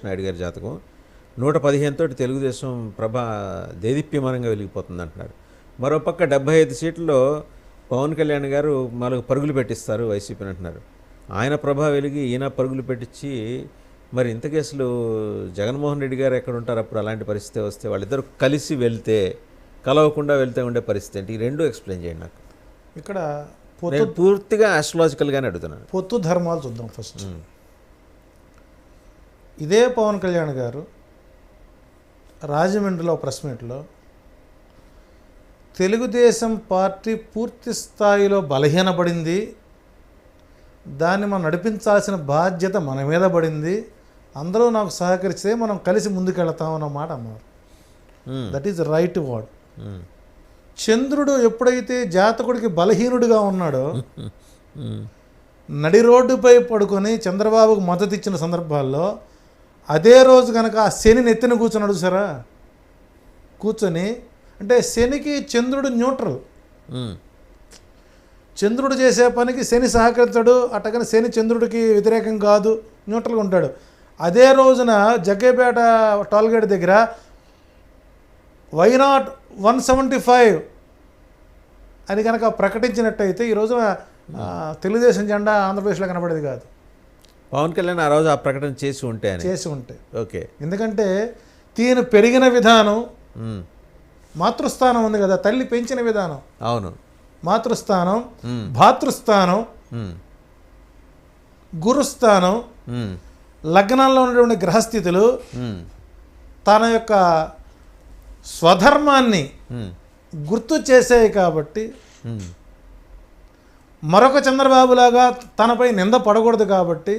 నాయుడు గారి జాతకం 115 తోటి తెలుగుదేశం ప్రభ దేదీప్యమానంగా వెలిగిపోతుంది అంటున్నారు. మరోపక్క 75 సీట్లలో పవన్ కళ్యాణ్ గారు మనకు పరుగులు పెట్టిస్తారు వైసీపీని అంటున్నారు. ఆయన ప్రభ వెలిగి ఈయన పరుగులు పెట్టించి మరి ఇంతకీ అసలు జగన్మోహన్ రెడ్డి గారు ఎక్కడ ఉంటారు అప్పుడు అలాంటి పరిస్థితి వస్తే? వాళ్ళిద్దరు కలిసి వెళ్తే కలవకుండా వెళ్తే ఉండే పరిస్థితి ఏంటి? ఈ రెండు ఎక్స్ప్లెయిన్ చేయండి నాకు. ఇక్కడ నేను పూర్తిగా ఆస్ట్రాలజికల్గానే అడుగుతున్నాను. పొత్తు ధర్మాలు చూద్దాం ఫస్ట్. ఇదే పవన్ కళ్యాణ్ గారు రాజమండ్రిలో ప్రెస్ మీట్లో తెలుగుదేశం పార్టీ పూర్తి స్థాయిలో బలహీనపడింది, దాన్ని మనం నడిపించాల్సిన బాధ్యత మన మీద పడింది, అందరూ నాకు సహకరిస్తే మనం కలిసి ముందుకెళ్తామన్న మాట అన్నారు. That is right word. చంద్రుడు ఎప్పుడైతే జాతకుడికి బలహీనుడిగా ఉన్నాడో నడి రోడ్డుపై పడుకొని చంద్రబాబుకు మద్దతు ఇచ్చిన సందర్భాల్లో అదే రోజు కనుక ఆ శనిని ఎత్తిన కూర్చొని చూసారా, కూర్చొని అంటే శనికి చంద్రుడు న్యూట్రల్. చంద్రుడు చేసే పనికి శని సహకరించడు, అట్టగానే శని చంద్రుడికి వ్యతిరేకం కాదు, న్యూట్రల్గా ఉంటాడు. అదే రోజున జగ్గేపేట టోల్గేట్ దగ్గర వైనాట్ 175 అని కనుక ప్రకటించినట్టయితే ఈ రోజున తెలుగుదేశం జెండా ఆంధ్రప్రదేశ్లో కనబడేది కాదు. పవన్ కళ్యాణ్ ఆ రోజు ఆ ప్రకటన చేసి ఉంటే ఓకే. ఎందుకంటే తీను పెరిగిన విధానం, మాతృస్థానం ఉంది కదా, తల్లి పెంచిన విధానం, అవును, మాతృస్థానం, భాతృస్థానం, గురుస్థానం, లగ్నంలో ఉన్నటువంటి గ్రహస్థితులు తన యొక్క స్వధర్మాన్ని గుర్తు చేసాయి కాబట్టి మరొక చంద్రబాబులాగా తనపై నింద పడకూడదు కాబట్టి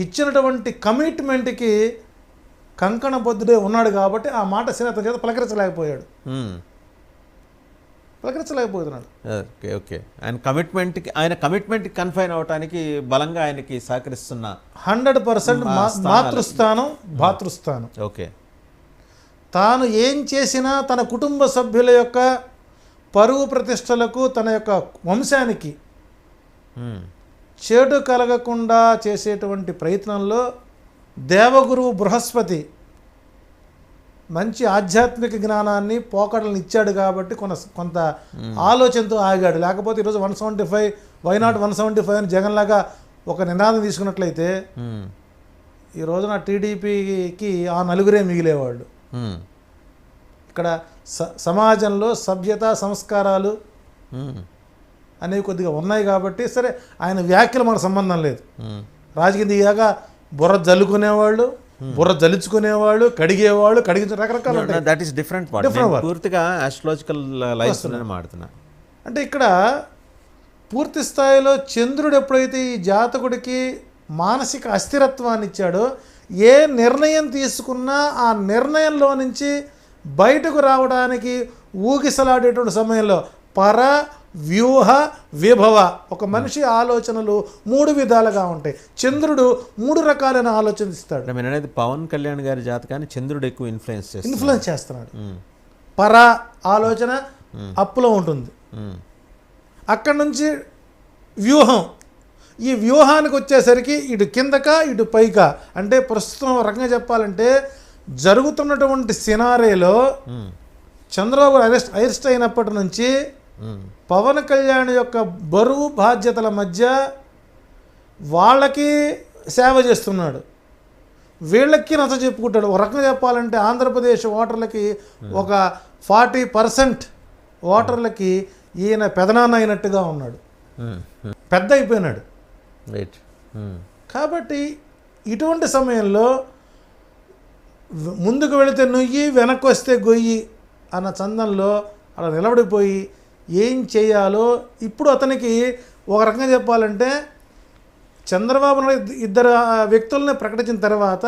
ఇచ్చినటువంటి కమిట్మెంట్కి కంకణబద్ధుడే ఉన్నాడు కాబట్టి ఆ మాట అతని చేత పలకరించలేకపోతున్నాడు. Okay okay. ఆయన కమిట్మెంట్కి కన్ఫైన్ అవడానికి బలంగా ఆయనకి సహకరిస్తున్న 100% మాతృస్థానం, భాతృస్థానం. ఓకే. తాను ఏం చేసినా తన కుటుంబ సభ్యుల యొక్క పరువు ప్రతిష్టలకు, తన యొక్క వంశానికి చెడు కలగకుండా చేసేటువంటి ప్రయత్నంలో దేవగురువు బృహస్పతి మంచి ఆధ్యాత్మిక జ్ఞానాన్ని, పోకడలను ఇచ్చాడు కాబట్టి కొంత ఆలోచనతో ఆగాడు. లేకపోతే ఈరోజు 175 వైనాట్ 175 అని జగన్లాగా ఒక నినాదం తీసుకున్నట్లయితే ఈ రోజున టీడీపీకి ఆ నలుగురే మిగిలేవాళ్ళు. ఇక్కడ సమాజంలో సభ్యత, సంస్కారాలు అనేవి కొద్దిగా ఉన్నాయి కాబట్టి సరే ఆయన వ్యాఖ్యలు మనకు సంబంధం లేదు. రాజకీయ దిగాక బుర్ర జల్లుకునేవాళ్ళు, బుర్ర జలుచుకునేవాళ్ళు, కడిగేవాళ్ళు, కడిగించే రకరకాలు ఉంటాయి. That is different. పూర్తిగా ఆస్ట్రాలజికల్ లైఫ్ మాడుతున్నా. అంటే ఇక్కడ పూర్తి స్థాయిలో చంద్రుడు ఎప్పుడైతే ఈ జాతకుడికి మానసిక అస్థిరత్వాన్ని ఇచ్చాడో, ఏ నిర్ణయం తీసుకున్నా ఆ నిర్ణయంలో నుంచి బయటకు రావడానికి ఊగిసలాడేటువంటి సమయంలో పర, వ్యూహ, విభవ, ఒక మనిషి ఆలోచనలు 3 విధాలుగా ఉంటాయి. చంద్రుడు 3 రకాలైన ఆలోచన ఇస్తాడు. నేను అనేది పవన్ కళ్యాణ్ గారి జాతకాన్ని చంద్రుడు ఎక్కువ ఇన్ఫ్లుయెన్స్ చేస్తున్నాడు. పర ఆలోచన అప్పులో ఉంటుంది. అక్కడి నుంచి వ్యూహం, ఈ వ్యూహానికి వచ్చేసరికి ఇటు కిందక ఇటు పైక, అంటే ప్రస్తుతం రకంగా చెప్పాలంటే జరుగుతున్నటువంటి సినారేలో చంద్రబాబు అరెస్ట్ అయినప్పటి నుంచి పవన్ కళ్యాణ్ యొక్క బరువు బాధ్యతల మధ్య వాళ్ళకి సేవ చేస్తున్నాడు, వీళ్ళకి నచ్చ చెప్పుకుంటాడు. ఒక రకంగా చెప్పాలంటే ఆంధ్రప్రదేశ్ ఓటర్లకి ఒక 40% ఓటర్లకి ఈయన పెదనాన్న అయినట్టుగా ఉన్నాడు, పెద్ద అయిపోయినాడు. కాబట్టి ఇటువంటి సమయంలో ముందుకు వెళితే నుయ్యి, వెనక్కి వస్తే గొయ్యి అన్న చందంలో అలా నిలబడిపోయి ఏం చేయాలో ఇప్పుడు అతనికి ఒక రకంగా చెప్పాలంటే చంద్రబాబు నాయుడు 2 వ్యక్తుల్ని ప్రకటించిన తర్వాత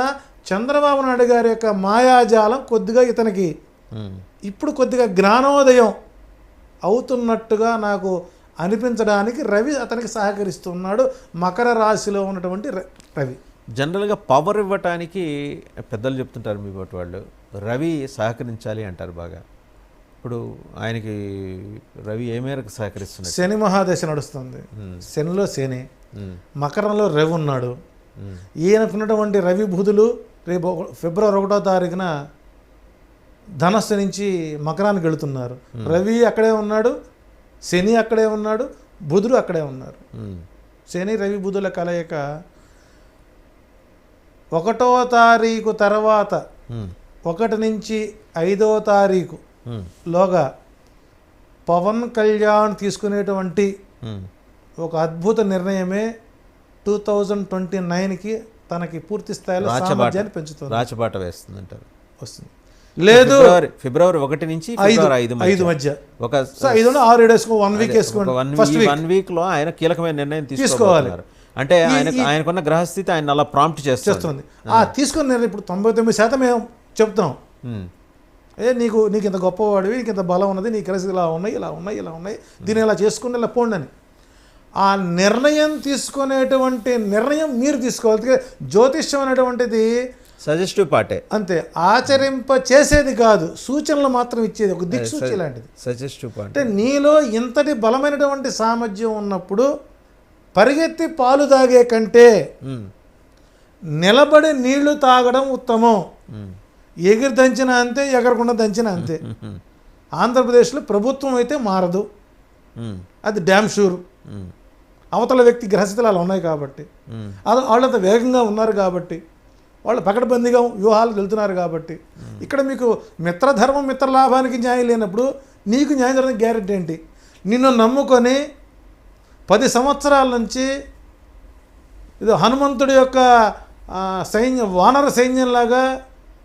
చంద్రబాబు నాయుడు గారి యొక్క మాయాజాలం కొద్దిగా ఇతనికి ఇప్పుడు కొద్దిగా జ్ఞానోదయం అవుతున్నట్టుగా నాకు అనిపించడానికి రవి అతనికి సహకరిస్తున్నాడు. మకర రాశిలో ఉన్నటువంటి రవి జనరల్గా పవర్ ఇవ్వటానికి పెద్దలు చెప్తుంటారు, మీ బట్టి వాళ్ళు రవి సహకరించాలి అంటారు బాగా. ఇప్పుడు ఆయనకి రవి ఏ మేరకు సహకరిస్తున్నాడు? శని మహాదశ నడుస్తుంది, శనిలో శని, మకరంలో రవి ఉన్నాడు. ఈయనకున్నటువంటి రవి బుధులు రేపు ఫిబ్రవరి 1వ తారీఖున ధనస్సు నుంచి మకరానికి వెళుతున్నారు. రవి అక్కడే ఉన్నాడు, శని అక్కడే ఉన్నాడు, బుధుడు అక్కడే ఉన్నారు. శని రవి బుధుల కలయిక 1వ తారీఖు తర్వాత 1 నుంచి 5వ తారీఖు లోగా పవన్ కళ్యాణ్ తీసుకునేటువంటి ఒక అద్భుత నిర్ణయమే 2029కి తనకి పూర్తి స్థాయిలో సామర్థ్యాన్ని పెంచుతుంది, రాచబాట వేస్తుంది అంటారు. వస్తుంది. లేదు ఫిబ్రవరి 1 నుంచి ఫిబ్రవరి 5 మధ్య ఒక 5 6 వేసుకో 1 వీక్ వేసుకోండి. ఫస్ట్ వన్ వీక్ లో ఆయన కీలకమైన నిర్ణయం తీసుకోవాలి. అంటే ఆయనకున్న గ్రహస్థితి ఆయన అలా ప్రాంప్ట్ చేస్తుంది. తీసుకున్న నిర్ణయం ఇప్పుడు 99% మేము చెప్తాం. నీకు ఇంత గొప్పవాడివి, నీకు ఇంత బలం ఉన్నది, నీ కలిసి ఇలా ఉన్నాయి, దీన్ని ఇలా చేసుకుని ఇలా పోండి అని. ఆ నిర్ణయం తీసుకునేటువంటి నిర్ణయం మీరు తీసుకోవాలి. జ్యోతిష్యం అనేటువంటిది సజెస్టివ్ పార్టే, అంతే, ఆచరింప చేసేది కాదు, సూచనలు మాత్రం ఇచ్చేది, ఒక దిక్సూచి లాంటిది. సజెస్టివ్ పార్ట్ అంటే నీలో ఇంతటి బలమైనటువంటి సామర్థ్యం ఉన్నప్పుడు పరిగెత్తి పాలు తాగే కంటే నిలబడి నీళ్లు తాగడం ఉత్తమం. ఎగిరి దంచిన అంతే, ఎగరకుండా దంచిన అంతే. ఆంధ్రప్రదేశ్లో ప్రభుత్వం అయితే మారదు, అది డ్యామ్ షూర్. అవతల వ్యక్తి గ్రహస్థితులు అలా ఉన్నాయి కాబట్టి, వాళ్ళంత వేగంగా ఉన్నారు కాబట్టి, వాళ్ళు పకడ్బందీగా వ్యూహాలకు వెళ్తున్నారు కాబట్టి, ఇక్కడ మీకు మిత్రధర్మం మిత్రలాభానికి న్యాయం లేనప్పుడు నీకు న్యాయం జరగడానికి గ్యారెంటీ ఏంటి? నిన్ను నమ్ముకొని 10 సంవత్సరాల నుంచి ఇది హనుమంతుడి యొక్క వానర సైన్యంలాగా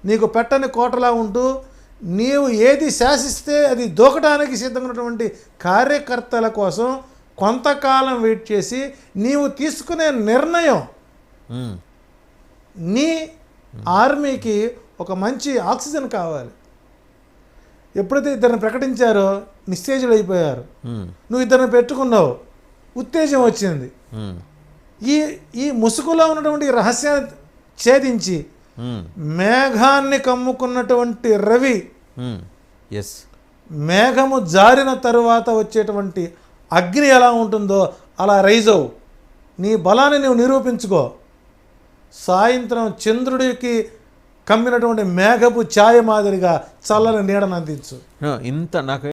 నీకు పెట్టని కోటలా ఉంటూ నీవు ఏది శాసిస్తే అది దూకడానికి సిద్ధంగా ఉన్నటువంటి కార్యకర్తల కోసం కొంతకాలం వెయిట్ చేసి నీవు తీసుకునే నిర్ణయం నీ ఆర్మీకి ఒక మంచి ఆక్సిజన్ కావాలి. ఎప్పుడైతే ఇద్దరిని ప్రకటించారో నిస్తేజులు అయిపోయారు. నువ్వు ఇద్దరిని పెట్టుకున్నావు, ఉత్తేజం వచ్చింది. ఈ ముసుగులో ఉన్నటువంటి రహస్యాన్ని ఛేదించి మేఘాన్ని కమ్ముకున్నటువంటి రవి మేఘము జారిన తరువాత వచ్చేటువంటి అగ్ని ఎలా ఉంటుందో అలా రైజ్ అవు, నీ బలాన్ని నువ్వు నిరూపించుకో. సాయంత్రం చంద్రుడికి కమ్మినటువంటి మేఘపు ఛాయ మాదిరిగా చల్లని నీడను అందించు. ఇంత నాకు